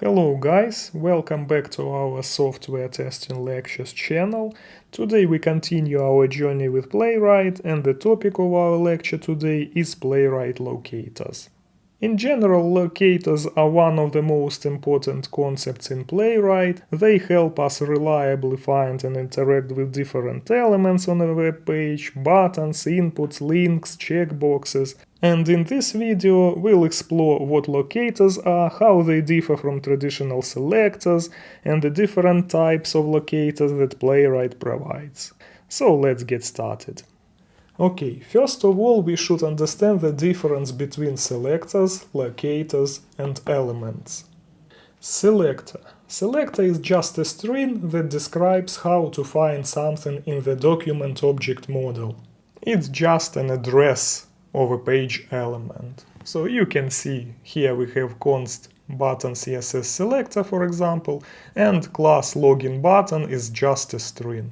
Hello guys, welcome back to our software testing lectures channel. Today we continue our journey with Playwright, and the topic of our lecture today is Playwright locators. In general, locators are one of the most important concepts in Playwright. They help us reliably find and interact with different elements on a web page, buttons, inputs, links, checkboxes. And in this video we'll explore what locators are, how they differ from traditional selectors, and the different types of locators that Playwright provides. So let's get started. Okay, first of all we should understand the difference between selectors, locators, and elements. Selector. Selector is just a string that describes how to find something in the document object model. It's just an address of a page element. So you can see here we have const button CSS selector, for example, and class login button is just a string.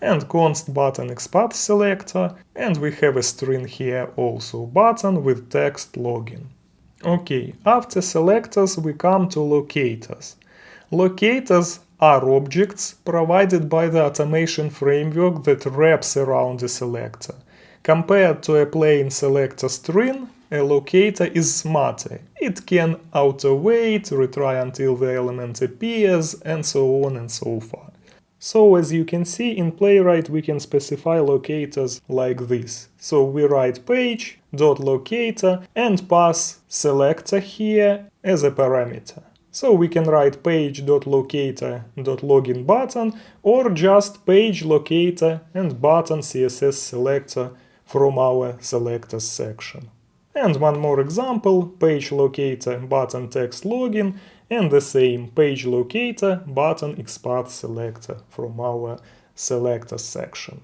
And const button XPath selector, and we have a string here also, button with text login. Okay, after selectors we come to locators. Locators are objects provided by the automation framework that wraps around a selector. Compared to a plain selector string, a locator is smarter. It can auto-wait, retry until the element appears, and so on and so forth. So as you can see, in Playwright we can specify locators like this. So we write page.locator and pass selector here as a parameter. So we can write page.locator.login button or just page locator and button CSS selector from our selectors section. And one more example, page locator button text login, and the same page locator button XPath selector from our selectors section.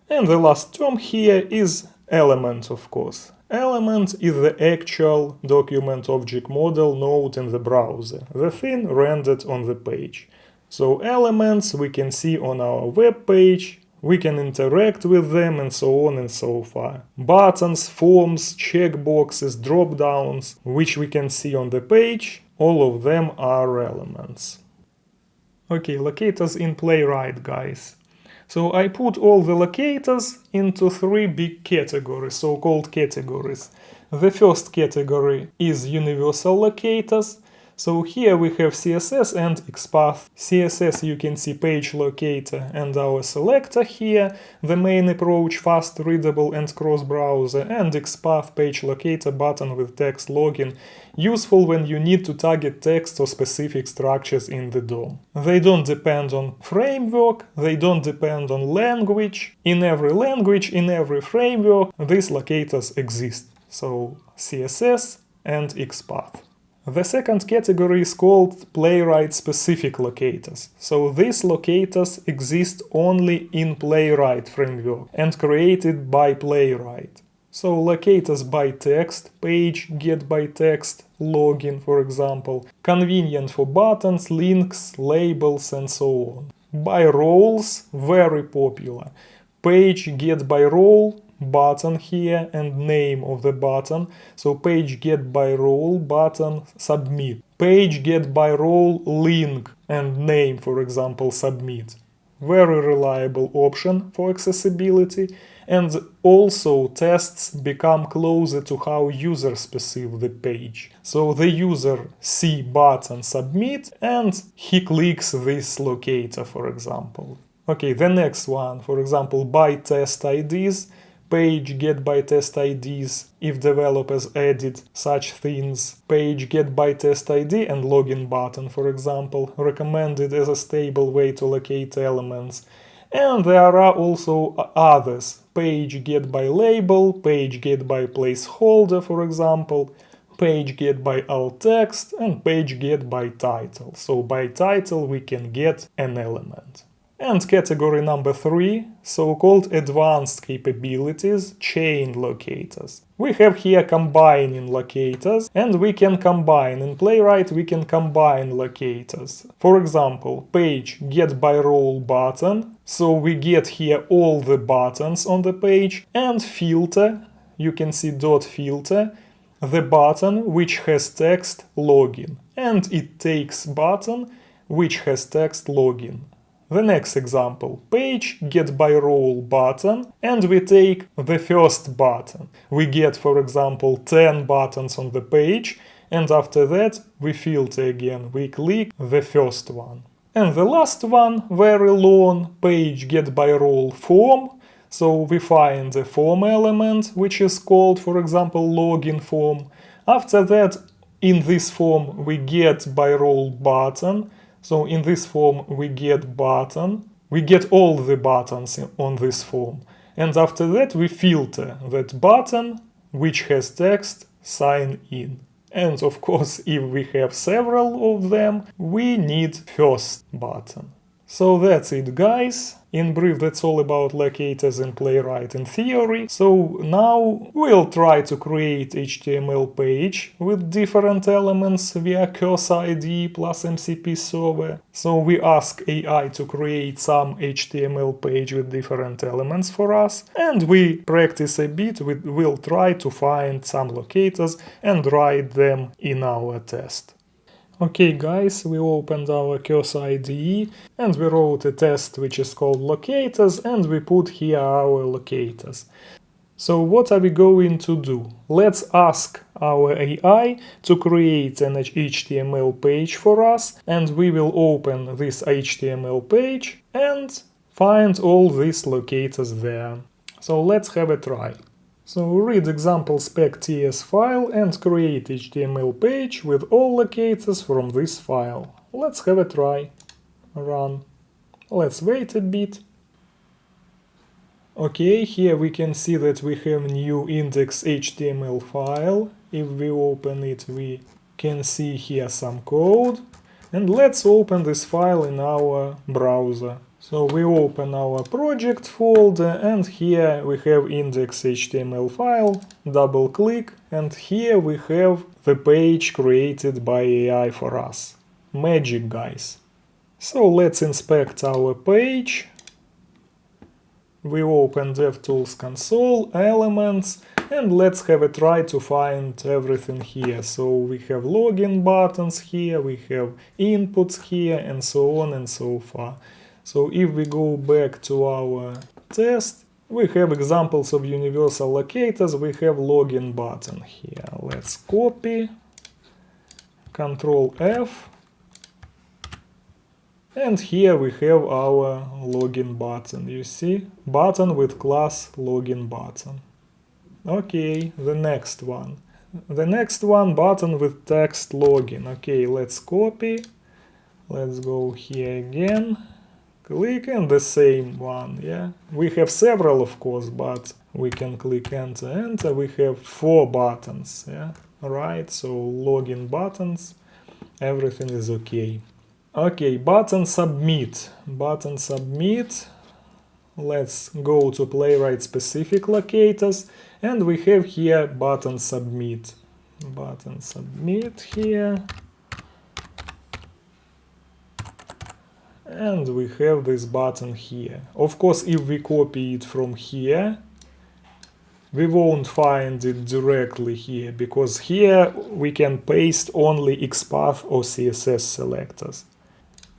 And the last term here is element, of course. Element is the actual document object model node in the browser, the thing rendered on the page. So elements we can see on our web page, we can interact with them, and so on and so forth. Buttons, forms, checkboxes, drop-downs, which we can see on the page, all of them are elements. Okay, locators in Playwright, guys. So I put all the locators into three big categories, so-called categories. The first category is universal locators. So here we have CSS and XPath. CSS you can see page locator and our selector here, the main approach, fast readable and cross-browser, and XPath page locator button with text login, useful when you need to target text or specific structures in the DOM. They don't depend on framework, they don't depend on language. In every language, in every framework, these locators exist. So CSS and XPath. The second category is called Playwright-specific locators. So these locators exist only in Playwright framework and created by Playwright. So locators by text, page, get by text, login, for example, convenient for buttons, links, labels, and so on. By roles, very popular. Page, get by role, button here, and name of the button. So page get by role, button, submit. Page get by role, link, and name, for example, submit. Very reliable option for accessibility, and also tests become closer to how users perceive the page. So the user see button submit and he clicks this locator, for example. Okay, the next one, for example, by test IDs. Page get by test IDs if developers added such things. Page get by test ID and login button, for example, recommended as a stable way to locate elements. And there are also others. Page get by label, page get by placeholder, for example, page get by alt text, and page get by title. So by title we can get an element. And category number 3, so-called advanced capabilities, chain locators. We have here combining locators, and we can combine. In Playwright we can combine locators. For example, page get by role button, so we get here all the buttons on the page, and filter, you can see dot filter, the button which has text login. and it takes button which has text login. The next example, page get by role button, and we take the first button. We get, for example, 10 buttons on the page, and after that we filter again, we click the first one. And the last one, very long, page get by role form. So we find the form element, which is called, for example, login form. After that, in this form we get by role button. So in this form we get button. We get all the buttons on this form. And after that we filter that button which has text sign in. And of course, if we have several of them, we need first button. So that's it, guys. In brief, that's all about locators in Playwright in theory. So now we'll try to create HTML page with different elements via cursor ID plus MCP server. So we ask AI to create some HTML page with different elements for us, and we practice a bit. We'll try to find some locators and write them in our test. Okay guys, we opened our cursor IDE and we wrote a test which is called locators, and we put here our locators. So what are we going to do? Let's ask our AI to create an HTML page for us, and we will open this HTML page and find all these locators there. So let's have a try. So read example spec.ts file and create HTML page with all locators from this file. Let's have a try. Run. Let's wait a bit. Okay, here we can see that we have new index.html file. If we open it, we can see here some code. And let's open this file in our browser. So we open our project folder, and here we have index.html file, double click, and here we have the page created by AI for us. Magic, guys. So let's inspect our page. We open DevTools console, elements, and let's have a try to find everything here. So we have login buttons here, we have inputs here, and so on and so far. So if we go back to our test, we have examples of universal locators, we have login button here. Let's copy, Ctrl F, and here we have our login button, you see? Button with class login button. Okay, the next one. The next one, button with text login. Okay, let's copy, let's go here again. Click and the same one, yeah. We have several, of course, but we can click enter, enter. We have 4 buttons, yeah. Right, so login buttons, everything is okay. Okay, button submit. Button submit. Let's go to Playwright specific locators, and we have here button submit. Button submit here. And we have this button here. Of course, if we copy it from here, we won't find it directly here, because here we can paste only XPath or CSS selectors.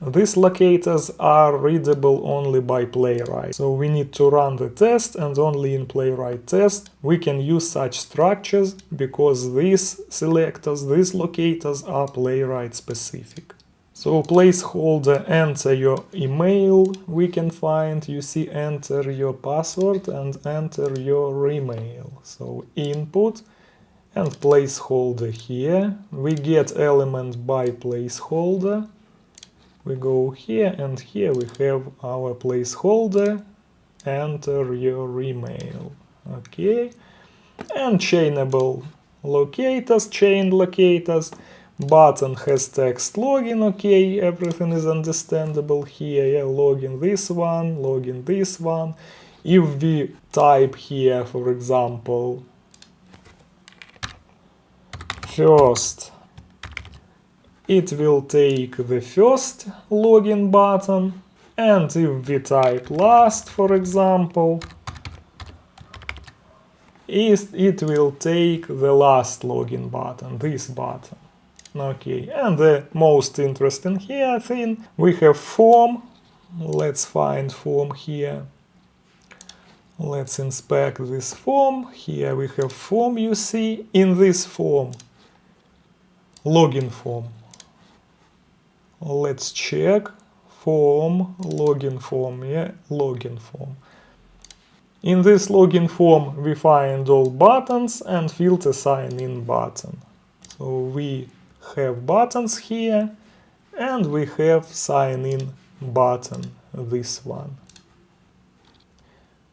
These locators are readable only by Playwright, so we need to run the test, and only in Playwright test we can use such structures, because these selectors, these locators are Playwright specific. So placeholder, enter your email, we can find, you see, enter your password and enter your email. So input and placeholder here. We get element by placeholder. We go here, and here we have our placeholder, enter your email. Okay. And chainable locators, chain locators. Button has text login, okay, everything is understandable here, yeah, login this one. If we type here, for example, first, it will take the first login button, and if we type last, for example, it will take the last login button, this button. Okay, and the most interesting here thing, we have form. Let's find form here. Let's inspect this form. Here we have form, you see. In this form, login form. Let's check form, login form, yeah, login form. In this login form, we find all buttons and filter sign in button. So we have buttons here, and we have sign in button, this one.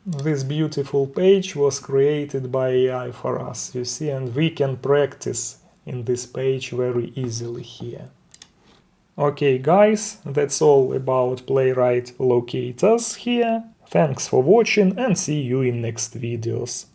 This beautiful page was created by AI for us, you see, and we can practice in this page very easily here. Okay guys, that's all about Playwright locators here. Thanks for watching and see you in next videos.